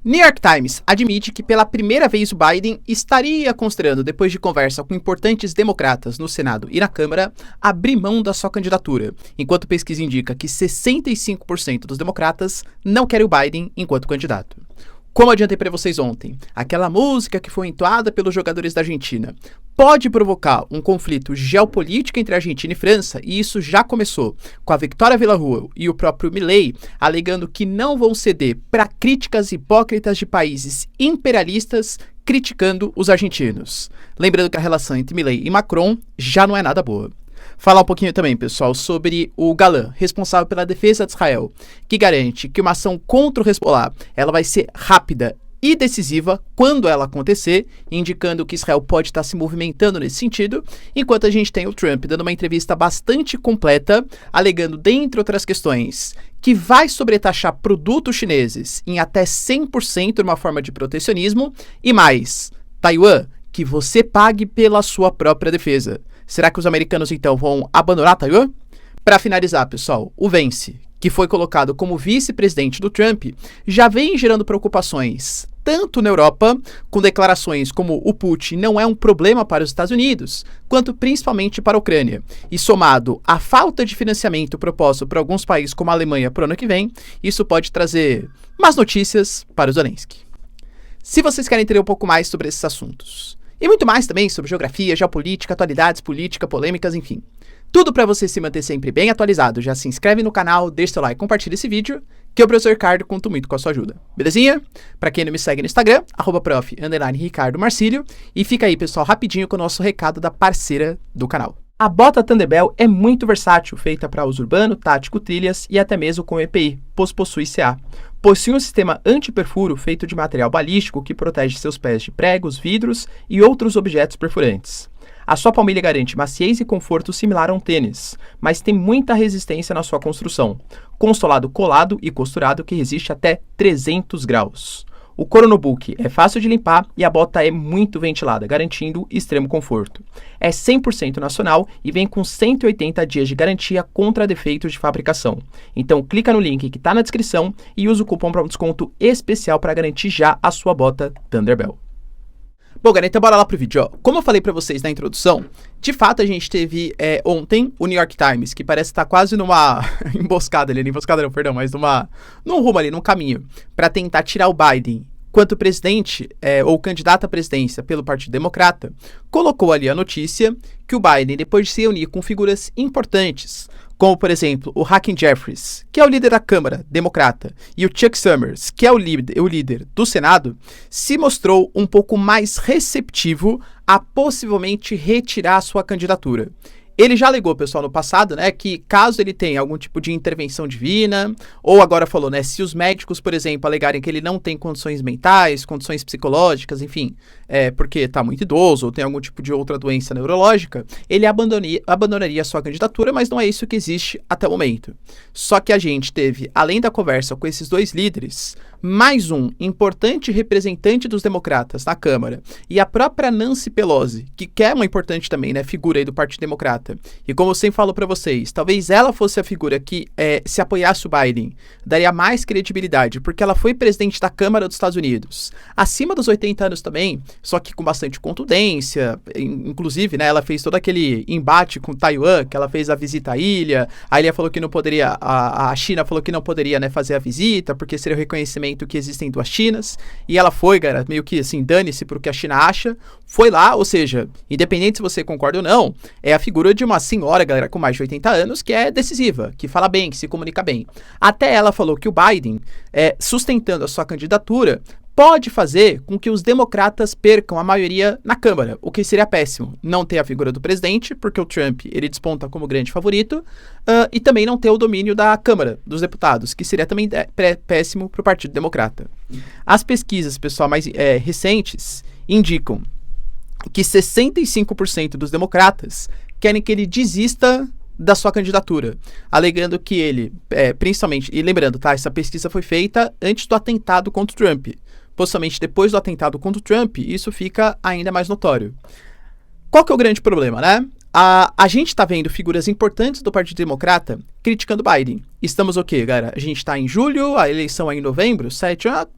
New York Times admite que pela primeira vez o Biden estaria considerando, depois de conversa com importantes democratas no Senado e na Câmara, abrir mão da sua candidatura, enquanto pesquisa indica que 65% dos democratas não querem o Biden enquanto candidato. Como adiantei para vocês ontem, aquela música que foi entoada pelos jogadores da Argentina pode provocar um conflito geopolítico entre Argentina e França, e isso já começou, com a Victoria Villarruel e o próprio Milei alegando que não vão ceder para críticas hipócritas de países imperialistas criticando os argentinos. Lembrando que a relação entre Milei e Macron já não é nada boa. Falar um pouquinho também, pessoal, sobre o Gallant, responsável pela defesa de Israel, que garante que uma ação contra o Hezbollah ela vai ser rápida e decisiva quando ela acontecer, indicando que Israel pode estar se movimentando nesse sentido, enquanto a gente tem o Trump dando uma entrevista bastante completa, alegando, dentre outras questões, que vai sobretaxar produtos chineses em até 100% uma forma de protecionismo, e mais, Taiwan, que você pague pela sua própria defesa. Será que os americanos, então, vão abandonar Taiwan? Para finalizar, pessoal, o Vance, que foi colocado como vice-presidente do Trump, já vem gerando preocupações, tanto na Europa, com declarações como o Putin não é um problema para os Estados Unidos, quanto principalmente para a Ucrânia. E somado à falta de financiamento proposto por alguns países como a Alemanha para o ano que vem, isso pode trazer más notícias para o Zelensky. Se vocês querem entender um pouco mais sobre esses assuntos, e muito mais também sobre geografia, geopolítica, atualidades, política, polêmicas, enfim. Tudo para você se manter sempre bem atualizado. Já se inscreve no canal, deixa seu like, compartilha esse vídeo, que o professor Ricardo conta muito com a sua ajuda. Belezinha? Para quem não me segue no Instagram, @prof_Ricardo Marcílio. E fica aí, pessoal, rapidinho com o nosso recado da parceira do canal. A bota Thunderbell é muito versátil, feita para uso urbano, tático, trilhas e até mesmo com EPI, pois possui CA. Possui um sistema anti-perfuro feito de material balístico que protege seus pés de pregos, vidros e outros objetos perfurantes. A sua palmilha garante maciez e conforto similar a um tênis, mas tem muita resistência na sua construção, com um solado colado e costurado que resiste até 300 graus. O couro no book é fácil de limpar e a bota é muito ventilada, garantindo extremo conforto. É 100% nacional e vem com 180 dias de garantia contra defeitos de fabricação. Então clica no link que está na descrição e usa o cupom para um desconto especial para garantir já a sua bota Thunderbell. Bom, galera, então bora lá pro vídeo, ó. Como eu falei pra vocês na introdução, de fato a gente teve ontem o New York Times, que parece estar quase numa emboscada ali, emboscada não, perdão, mas num rumo ali, num caminho, pra tentar tirar o Biden quanto presidente ou candidato à presidência pelo Partido Democrata, colocou ali a notícia que o Biden, depois de se reunir com figuras importantes, como, por exemplo, o Hakeem Jeffries, que é o líder da Câmara Democrata, e o Chuck Schumer, que é o líder do Senado, se mostrou um pouco mais receptivo a possivelmente retirar a sua candidatura. Ele já alegou, pessoal, no passado, né, que caso ele tenha algum tipo de intervenção divina, ou agora falou, né, se os médicos, por exemplo, alegarem que ele não tem condições mentais, condições psicológicas, enfim, porque está muito idoso ou tem algum tipo de outra doença neurológica, ele abandonaria a sua candidatura, mas não é isso que existe até o momento. Só que a gente teve, além da conversa com esses dois líderes, mais um importante representante dos democratas na Câmara e a própria Nancy Pelosi, que é uma importante também, né, figura aí do Partido Democrata. E como eu sempre falo para vocês, talvez ela fosse a figura que, se apoiasse o Biden, daria mais credibilidade, porque ela foi presidente da Câmara dos Estados Unidos, acima dos 80 anos também, só que com bastante contundência, inclusive, né, ela fez todo aquele embate com Taiwan, que ela fez a visita à ilha, a ilha falou que não poderia, a China falou que não poderia, né, fazer a visita, porque seria o reconhecimento que existem duas Chinas, e ela foi, galera, meio que assim, dane-se pro que a China acha, foi lá, ou seja, independente se você concorda ou não, é a figura de uma senhora, galera, com mais de 80 anos, que é decisiva, que fala bem, que se comunica bem. Até ela falou que o Biden, sustentando a sua candidatura, pode fazer com que os democratas percam a maioria na Câmara, o que seria péssimo. Não ter a figura do presidente, porque o Trump, ele desponta como grande favorito, e também não ter o domínio da Câmara dos Deputados, que seria também péssimo para o Partido Democrata. As pesquisas, pessoal, mais recentes, indicam que 65% dos democratas querem que ele desista da sua candidatura, alegando que ele, principalmente, e lembrando, tá, essa pesquisa foi feita antes do atentado contra o Trump, possivelmente depois do atentado contra o Trump, isso fica ainda mais notório. Qual que é o grande problema, né? A gente tá vendo figuras importantes do Partido Democrata criticando Biden. Estamos o quê, galera? A gente tá em julho, a eleição é em novembro,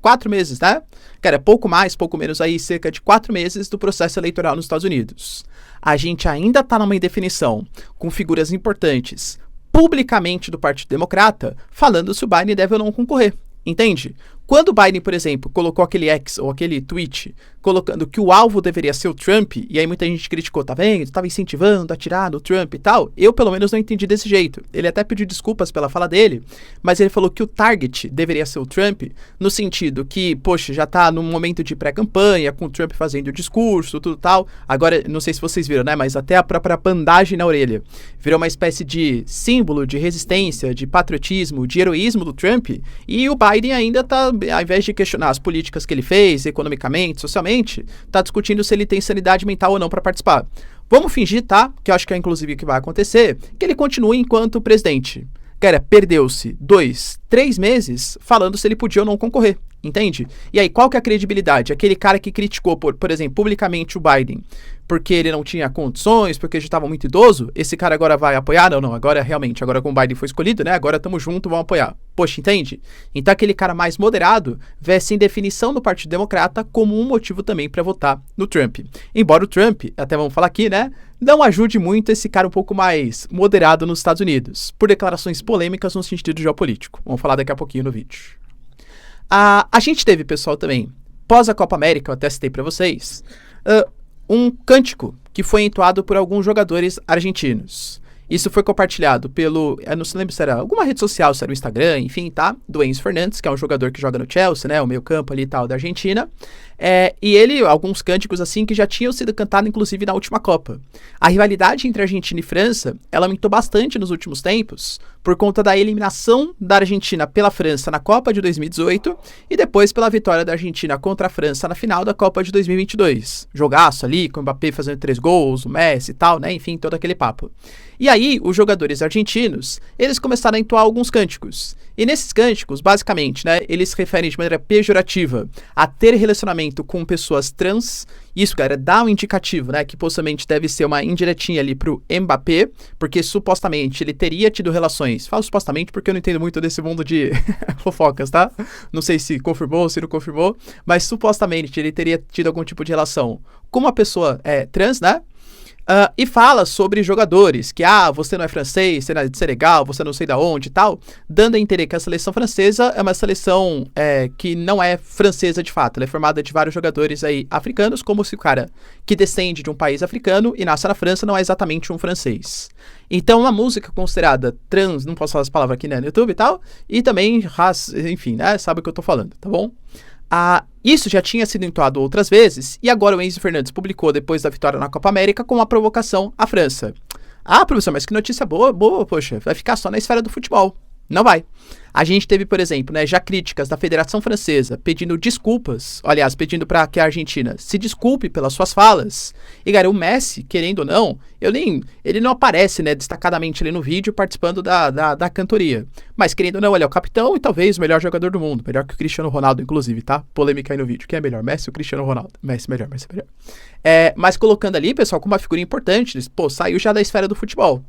4 meses, né? Cara, pouco mais, pouco menos aí, cerca de 4 meses do processo eleitoral nos Estados Unidos. A gente ainda tá numa indefinição, com figuras importantes publicamente do Partido Democrata falando se o Biden deve ou não concorrer. Entende? Quando o Biden, por exemplo, colocou aquele X ou aquele tweet colocando que o alvo deveria ser o Trump, e aí muita gente criticou, tá vendo? Estava incentivando a atirar no Trump e tal. Eu, pelo menos, não entendi desse jeito. Ele até pediu desculpas pela fala dele, mas ele falou que o target deveria ser o Trump, no sentido que, poxa, já tá num momento de pré-campanha, com o Trump fazendo o discurso, tudo tal. Agora, não sei se vocês viram, né? Mas até a própria bandagem na orelha virou uma espécie de símbolo de resistência, de patriotismo, de heroísmo do Trump, e o Biden ainda tá, ao invés de questionar as políticas que ele fez, economicamente, socialmente, tá discutindo se ele tem sanidade mental ou não para participar. Vamos fingir, tá? Que eu acho que é inclusive o que vai acontecer, que ele continue enquanto presidente. Cara, perdeu-se 2, 3 meses falando se ele podia ou não concorrer, entende? E aí, qual que é a credibilidade? Aquele cara que criticou, por exemplo, publicamente o Biden, porque ele não tinha condições, porque já estava muito idoso, esse cara agora vai apoiar? Não, agora realmente, agora como o Biden foi escolhido, né, agora tamo junto, vamos apoiar. Poxa, entende? Então aquele cara mais moderado vê essa indefinição no Partido Democrata como um motivo também para votar no Trump. Embora o Trump, até vamos falar aqui, né, não ajude muito esse cara um pouco mais moderado nos Estados Unidos, por declarações polêmicas no sentido geopolítico. Vamos falar daqui a pouquinho no vídeo. A gente teve, pessoal, também, pós a Copa América, eu até citei para vocês, um cântico que foi entoado por alguns jogadores argentinos. Isso foi compartilhado pelo, eu não se lembro se era alguma rede social, se era o Instagram, enfim, tá? Do Enzo Fernandes, que é um jogador que joga no Chelsea, né? O meio campo ali e tal, da Argentina. E ele, alguns cânticos assim, que já tinham sido cantados, inclusive, na última Copa. A rivalidade entre Argentina e França, ela aumentou bastante nos últimos tempos, por conta da eliminação da Argentina pela França na Copa de 2018 e depois pela vitória da Argentina contra a França na final da Copa de 2022. Jogaço ali, com o Mbappé fazendo 3 gols, o Messi e tal, né? Enfim, todo aquele papo. E aí, os jogadores argentinos, eles começaram a entoar alguns cânticos. E nesses cânticos, basicamente, né, eles se referem de maneira pejorativa a ter relacionamento com pessoas trans. Isso, cara, dá um indicativo, né, que possivelmente deve ser uma indiretinha ali pro Mbappé, porque supostamente ele teria tido relações. Falo supostamente porque eu não entendo muito desse mundo de fofocas, tá? Não sei se confirmou, se não confirmou, mas supostamente ele teria tido algum tipo de relação com uma pessoa trans, né? E fala sobre jogadores, que você não é francês, você não é de Senegal, você não sei da onde e tal, dando a entender que a seleção francesa é uma seleção que não é francesa de fato, ela é formada de vários jogadores aí africanos, como se o cara que descende de um país africano e nasce na França não é exatamente um francês. Então, uma música considerada trans, não posso falar as palavras aqui, né, no YouTube e tal, e também raça, enfim, né, sabe o que eu tô falando, tá bom? Isso já tinha sido entoado outras vezes, e agora o Enzo Fernandes publicou, depois da vitória na Copa América, com uma provocação à França. Professor, mas que notícia boa, poxa, vai ficar só na esfera do futebol. Não vai. A gente teve, por exemplo, né, já críticas da Federação Francesa pedindo desculpas, aliás, pedindo para que a Argentina se desculpe pelas suas falas. E, cara, o Messi, querendo ou não, ele não aparece, né, destacadamente ali no vídeo participando da cantoria. Mas, querendo ou não, ele é o capitão e talvez o melhor jogador do mundo. Melhor que o Cristiano Ronaldo, inclusive, tá? Polêmica aí no vídeo. Quem é melhor, Messi ou Cristiano Ronaldo? Messi melhor. Mas colocando ali, pessoal, como uma figura importante, saiu já da esfera do futebol.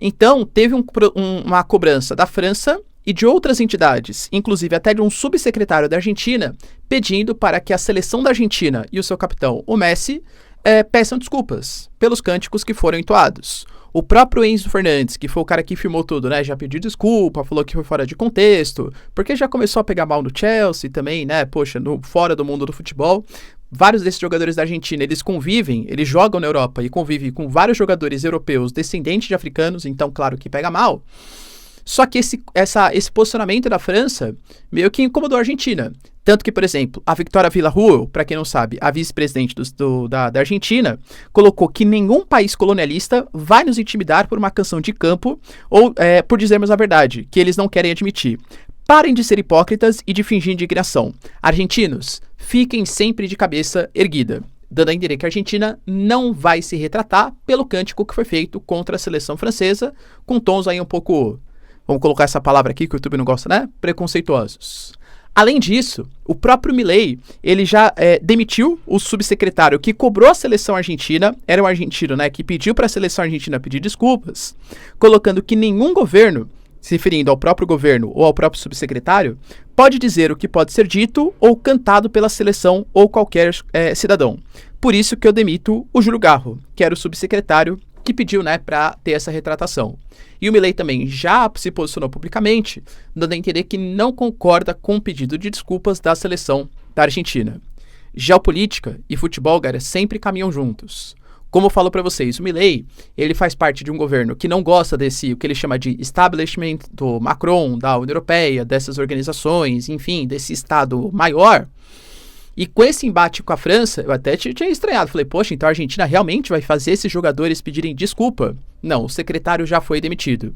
Então, teve uma cobrança da França e de outras entidades, inclusive até de um subsecretário da Argentina, pedindo para que a seleção da Argentina e o seu capitão, o Messi, peçam desculpas pelos cânticos que foram entoados. O próprio Enzo Fernandes, que foi o cara que filmou tudo, né, já pediu desculpa, falou que foi fora de contexto, porque já começou a pegar mal no Chelsea também, né, fora do mundo do futebol. Vários desses jogadores da Argentina, eles jogam na Europa e convivem com vários jogadores europeus descendentes de africanos, então claro que pega mal. Só que esse posicionamento da França meio que incomodou a Argentina. Tanto que, por exemplo, a Victoria Villarruel, para quem não sabe, a vice-presidente da Argentina, colocou que nenhum país colonialista vai nos intimidar por uma canção de campo ou por dizermos a verdade, que eles não querem admitir. Parem de ser hipócritas e de fingir indignação. Argentinos, fiquem sempre de cabeça erguida. Dando a entender que a Argentina não vai se retratar pelo cântico que foi feito contra a seleção francesa, com tons aí um pouco, vamos colocar essa palavra aqui que o YouTube não gosta, né? Preconceituosos. Além disso, o próprio Milei, ele já demitiu o subsecretário que cobrou a seleção argentina, era um argentino, né, que pediu para a seleção argentina pedir desculpas, colocando que nenhum governo, se referindo ao próprio governo ou ao próprio subsecretário, pode dizer o que pode ser dito ou cantado pela seleção ou qualquer cidadão. Por isso que eu demito o Júlio Garro, que era o subsecretário que pediu, né, para ter essa retratação. E o Milei também já se posicionou publicamente, dando a entender que não concorda com o pedido de desculpas da seleção da Argentina. Geopolítica e futebol, galera, sempre caminham juntos. Como eu falo para vocês, o Milei, ele faz parte de um governo que não gosta desse, o que ele chama de establishment do Macron, da União Europeia, dessas organizações, enfim, desse Estado maior. E com esse embate com a França, eu até tinha estranhado. Falei, poxa, então a Argentina realmente vai fazer esses jogadores pedirem desculpa? Não, o secretário já foi demitido.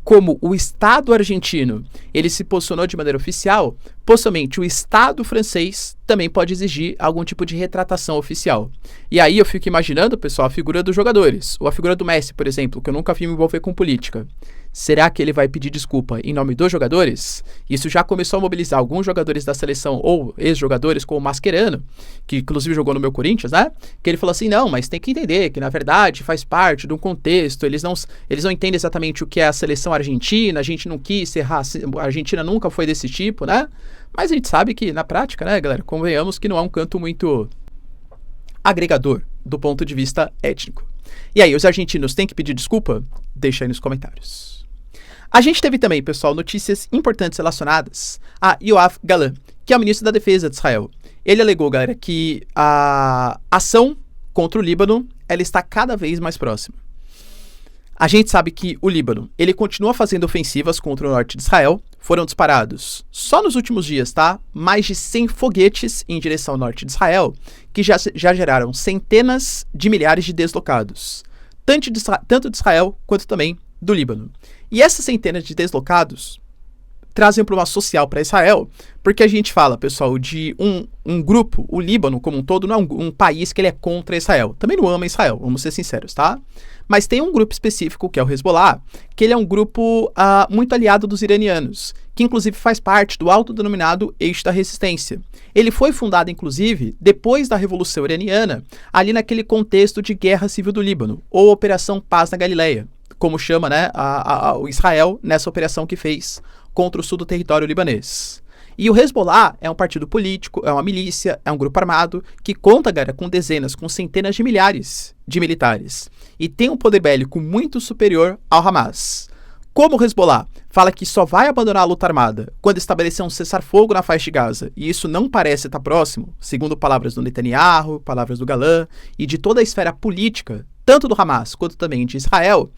Como o Estado argentino, ele se posicionou de maneira oficial, possivelmente o Estado francês também pode exigir algum tipo de retratação oficial. E aí eu fico imaginando, pessoal, a figura dos jogadores, ou a figura do Messi, por exemplo, que eu nunca vi me envolver com política. Será que ele vai pedir desculpa em nome dos jogadores? Isso já começou a mobilizar alguns jogadores da seleção ou ex-jogadores, como o Mascherano, que inclusive jogou no meu Corinthians, né? Que ele falou assim, não, mas tem que entender que na verdade faz parte de um contexto, eles não entendem exatamente o que é a seleção argentina, a gente não quis ser a Argentina nunca foi desse tipo, né? Mas a gente sabe que na prática, né, galera, convenhamos que não é um canto muito agregador do ponto de vista étnico. E aí, os argentinos têm que pedir desculpa? Deixa aí nos comentários. A gente teve também, pessoal, notícias importantes relacionadas a Yoav Gallant, que é o ministro da Defesa de Israel. Ele alegou, galera, que a ação contra o Líbano, ela está cada vez mais próxima. A gente sabe que o Líbano, ele continua fazendo ofensivas contra o norte de Israel. Foram disparados, só nos últimos dias, tá? Mais de 100 foguetes em direção ao norte de Israel, que já geraram centenas de milhares de deslocados, tanto de Israel quanto também do Líbano. E essas centenas de deslocados trazem um problema social para Israel, porque a gente fala, pessoal, de um grupo, o Líbano como um todo, não é um país que ele é contra Israel. Também não ama Israel, vamos ser sinceros, tá? Mas tem um grupo específico, que é o Hezbollah, que ele é um grupo muito aliado dos iranianos, que inclusive faz parte do autodenominado Eixo da Resistência. Ele foi fundado, inclusive, depois da Revolução Iraniana, ali naquele contexto de Guerra Civil do Líbano, ou Operação Paz na Galileia, como chama, né, o Israel nessa operação que fez contra o sul do território libanês. E o Hezbollah é um partido político, é uma milícia, é um grupo armado que conta, galera, com dezenas, com centenas de milhares de militares e tem um poder bélico muito superior ao Hamas. Como o Hezbollah fala que só vai abandonar a luta armada quando estabelecer um cessar-fogo na faixa de Gaza, e isso não parece estar próximo, segundo palavras do Netanyahu, palavras do Gallant e de toda a esfera política, tanto do Hamas quanto também de Israel,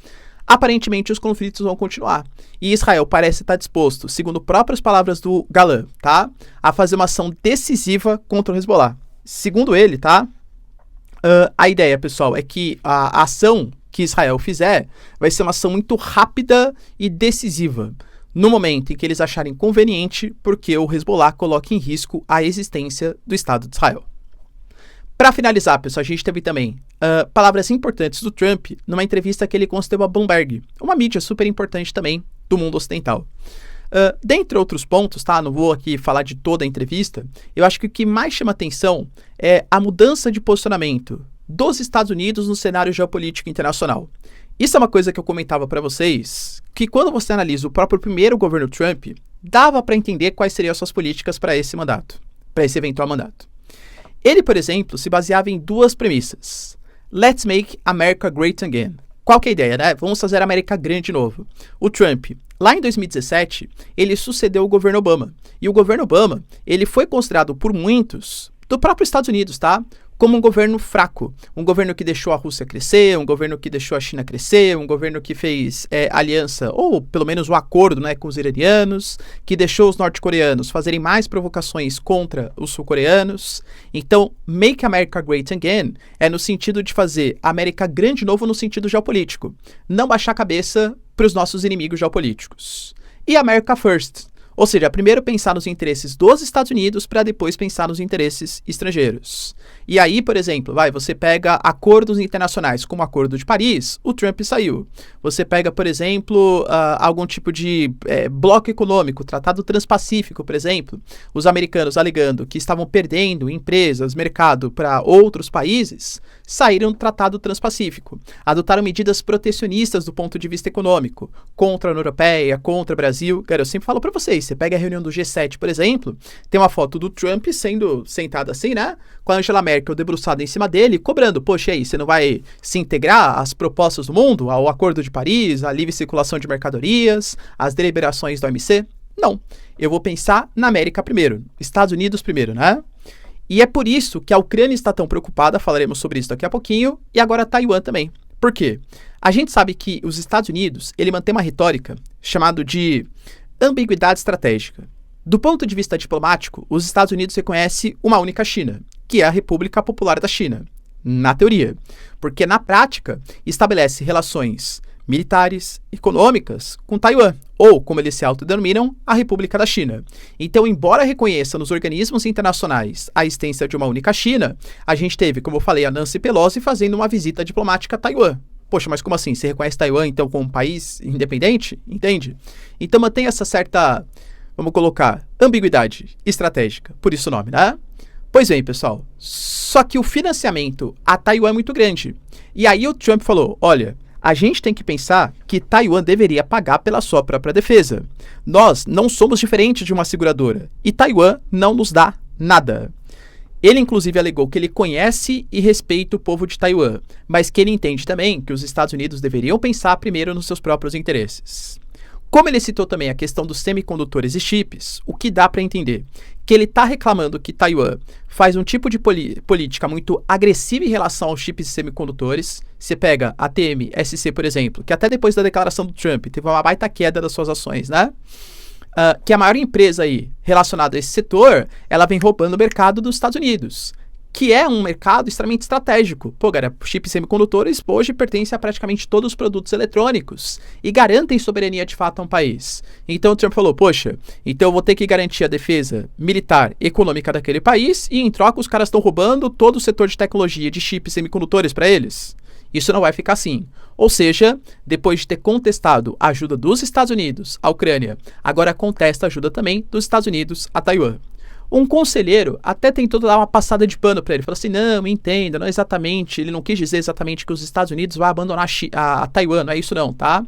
aparentemente os conflitos vão continuar. E Israel parece estar disposto, segundo próprias palavras do Gallant, tá, a fazer uma ação decisiva contra o Hezbollah. Segundo ele, tá, a ideia, pessoal, é que a ação que Israel fizer vai ser uma ação muito rápida e decisiva, no momento em que eles acharem conveniente, porque o Hezbollah coloca em risco a existência do Estado de Israel. Para finalizar, pessoal, a gente teve também palavras importantes do Trump numa entrevista que ele concedeu a Bloomberg, uma mídia super importante também do mundo ocidental. Dentre outros pontos, tá? Não vou aqui falar de toda a entrevista, eu acho que o que mais chama atenção é a mudança de posicionamento dos Estados Unidos no cenário geopolítico internacional. Isso é uma coisa que eu comentava para vocês, que quando você analisa o próprio primeiro governo Trump, dava para entender quais seriam as suas políticas para esse mandato, para esse eventual mandato. Ele, por exemplo, se baseava em duas premissas. Let's make America great again. Qual que é a ideia, né? Vamos fazer a América grande de novo. O Trump, lá em 2017, ele sucedeu o governo Obama. E o governo Obama, ele foi considerado por muitos, do próprio Estados Unidos, tá, como um governo fraco. Um governo que deixou a Rússia crescer, um governo que deixou a China crescer, um governo que fez aliança, ou pelo menos um acordo, né, com os iranianos, que deixou os norte-coreanos fazerem mais provocações contra os sul-coreanos. Então, Make America Great Again é no sentido de fazer a América grande de novo no sentido geopolítico. Não baixar a cabeça para os nossos inimigos geopolíticos. E America First, Ou seja, primeiro pensar nos interesses dos Estados Unidos para depois pensar nos interesses estrangeiros. E aí, por exemplo, você pega acordos internacionais, como o Acordo de Paris, o Trump saiu. Você pega, por exemplo, algum tipo de bloco econômico, Tratado Transpacífico, por exemplo, os americanos alegando que estavam perdendo empresas, mercado para outros países, saíram do Tratado Transpacífico. Adotaram medidas protecionistas do ponto de vista econômico, contra a União Europeia, contra o Brasil. Cara, eu sempre falo para vocês, você pega a reunião do G7, por exemplo, tem uma foto do Trump sendo sentado assim, né, com a Angela Merkel debruçada em cima dele, cobrando, poxa, aí, você não vai se integrar às propostas do mundo, ao Acordo de Paris, à livre circulação de mercadorias, às deliberações da OMC? Não. Eu vou pensar na América primeiro, Estados Unidos primeiro, né? E é por isso que a Ucrânia está tão preocupada, falaremos sobre isso daqui a pouquinho, e agora Taiwan também. Por quê? A gente sabe que os Estados Unidos, ele mantém uma retórica chamada de ambiguidade estratégica. Do ponto de vista diplomático, os Estados Unidos reconhecem uma única China, que é a República Popular da China, na teoria, porque na prática estabelece relações militares, econômicas com Taiwan, ou, como eles se autodenominam, a República da China. Então, embora reconheça nos organismos internacionais a existência de uma única China, a gente teve, como eu falei, a Nancy Pelosi fazendo uma visita diplomática a Taiwan. Poxa, mas como assim? Você reconhece Taiwan, então, como um país independente? Entende? Então, mantém essa certa, vamos colocar, ambiguidade estratégica, por isso o nome, né? Pois bem, pessoal, só que o financiamento a Taiwan é muito grande. E aí o Trump falou, olha, a gente tem que pensar que Taiwan deveria pagar pela sua própria defesa. Nós não somos diferentes de uma seguradora, e Taiwan não nos dá nada. Ele, inclusive, alegou que ele conhece e respeita o povo de Taiwan, mas que ele entende também que os Estados Unidos deveriam pensar primeiro nos seus próprios interesses. Como ele citou também a questão dos semicondutores e chips, o que dá para entender? Que ele está reclamando que Taiwan faz um tipo de política muito agressiva em relação aos chips e semicondutores. Você pega a TSMC, por exemplo, que até depois da declaração do Trump teve uma baita queda das suas ações, né? Que a maior empresa aí relacionada a esse setor, ela vem roubando o mercado dos Estados Unidos, que é um mercado extremamente estratégico. Pô, cara, chips semicondutores hoje pertencem a praticamente todos os produtos eletrônicos e garantem soberania de fato a um país. Então o Trump falou, poxa, então eu vou ter que garantir a defesa militar e econômica daquele país e em troca os caras estão roubando todo o setor de tecnologia de chips semicondutores para eles. Isso não vai ficar assim. Ou seja, depois de ter contestado a ajuda dos Estados Unidos à Ucrânia, agora contesta a ajuda também dos Estados Unidos a Taiwan. Um conselheiro até tentou dar uma passada de pano para ele. Falou assim, não, entenda, não é exatamente, ele não quis dizer exatamente que os Estados Unidos vão abandonar a Taiwan, não é isso não, tá?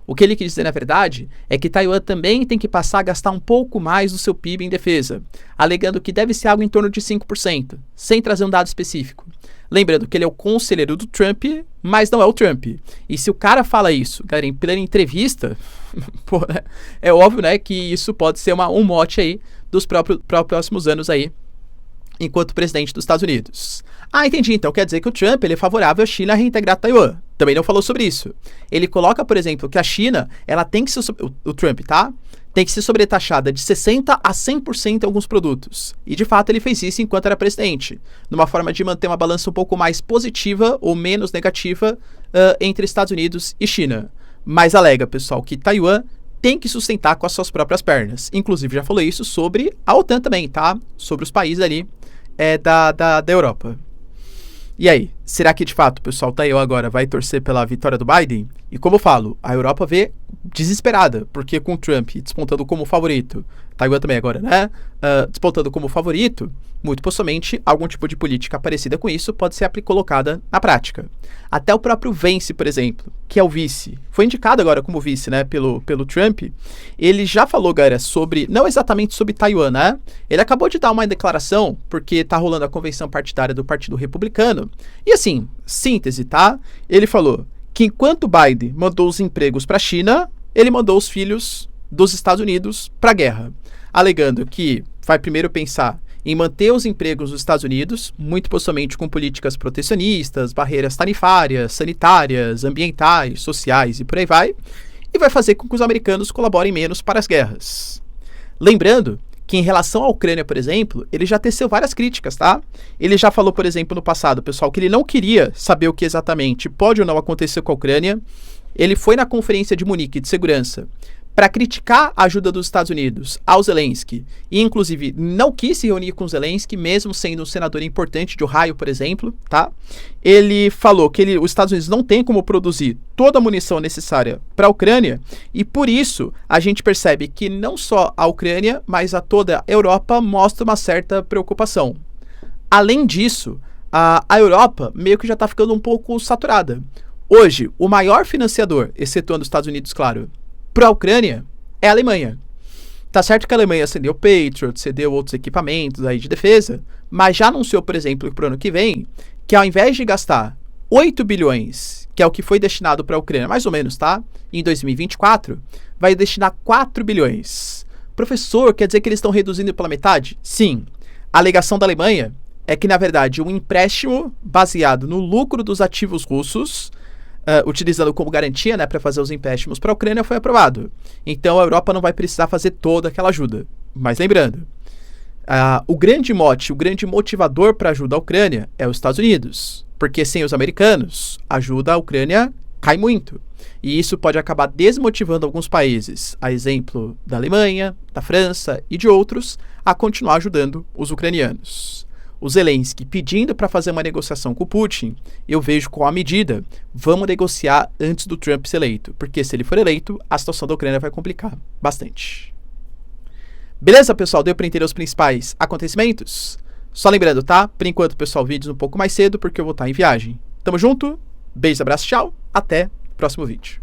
O que ele quis dizer, na verdade, é que Taiwan também tem que passar a gastar um pouco mais do seu PIB em defesa, alegando que deve ser algo em torno de 5%, sem trazer um dado específico. Lembrando que ele é o conselheiro do Trump, mas não é o Trump. E se o cara fala isso, galera, em plena entrevista, pô, é óbvio, né, que isso pode ser um mote aí dos próximos anos aí, enquanto presidente dos Estados Unidos. Ah, entendi. Então quer dizer que o Trump ele é favorável à China a reintegrar Taiwan. Também não falou sobre isso. Ele coloca, por exemplo, que a China, ela tem que ser, o Trump, tá? Tem que ser sobretaxada de 60% a 100% em alguns produtos. E, de fato, ele fez isso enquanto era presidente, numa forma de manter uma balança um pouco mais positiva ou menos negativa entre Estados Unidos e China. Mas alega, pessoal, que Taiwan tem que sustentar com as suas próprias pernas. Inclusive, já falou isso sobre a OTAN também, tá? Sobre os países ali da Europa. E aí, será que de fato o pessoal Taiwan agora vai torcer pela vitória do Biden? E como eu falo, a Europa vê desesperada, porque com o Trump despontando como favorito, Taiwan também agora, né? Despontando como favorito, muito possivelmente algum tipo de política parecida com isso pode ser colocada na prática. Até o próprio Vance, por exemplo, que é o vice, foi indicado agora como vice, né, pelo Trump, ele já falou, galera, sobre, não exatamente sobre Taiwan, né? Ele acabou de dar uma declaração, porque tá rolando a convenção partidária do Partido Republicano, e assim, síntese, tá? Ele falou que enquanto Biden mandou os empregos para a China, ele mandou os filhos dos Estados Unidos para a guerra, alegando que vai primeiro pensar em manter os empregos dos Estados Unidos, muito possivelmente com políticas protecionistas, barreiras tarifárias, sanitárias, ambientais, sociais e por aí vai, e vai fazer com que os americanos colaborem menos para as guerras. Lembrando que em relação à Ucrânia, por exemplo, ele já teceu várias críticas, tá? Ele já falou, por exemplo, no passado, pessoal, que ele não queria saber o que exatamente pode ou não acontecer com a Ucrânia. Ele foi na Conferência de Munique de Segurança para criticar a ajuda dos Estados Unidos ao Zelensky, e inclusive não quis se reunir com Zelensky, mesmo sendo um senador importante de Ohio, por exemplo, tá? Ele falou que os Estados Unidos não têm como produzir toda a munição necessária para a Ucrânia, e por isso a gente percebe que não só a Ucrânia, mas a toda a Europa mostra uma certa preocupação. Além disso, a Europa meio que já está ficando um pouco saturada. Hoje, o maior financiador, excetuando os Estados Unidos, claro, para a Ucrânia é a Alemanha. Tá certo que a Alemanha cedeu Patriot, cedeu outros equipamentos aí de defesa, mas já anunciou, por exemplo, para o ano que vem, que ao invés de gastar 8 bilhões, que é o que foi destinado para a Ucrânia, mais ou menos, tá? Em 2024, vai destinar 4 bilhões. Professor, quer dizer que eles estão reduzindo pela metade? Sim. A alegação da Alemanha é que, na verdade, um empréstimo baseado no lucro dos ativos russos, utilizando como garantia, né, para fazer os empréstimos para a Ucrânia, foi aprovado. Então a Europa não vai precisar fazer toda aquela ajuda. Mas lembrando, o grande mote, o grande motivador para a ajuda à Ucrânia é os Estados Unidos. Porque sem os americanos, a ajuda à Ucrânia cai muito. E isso pode acabar desmotivando alguns países, a exemplo da Alemanha, da França e de outros, a continuar ajudando os ucranianos. O Zelensky pedindo para fazer uma negociação com o Putin, eu vejo com a medida, vamos negociar antes do Trump ser eleito, porque se ele for eleito, a situação da Ucrânia vai complicar bastante. Beleza, pessoal? Deu para entender os principais acontecimentos? Só lembrando, tá? Por enquanto, pessoal, vídeos um pouco mais cedo, porque eu vou estar em viagem. Tamo junto, beijo, abraço, tchau, até o próximo vídeo.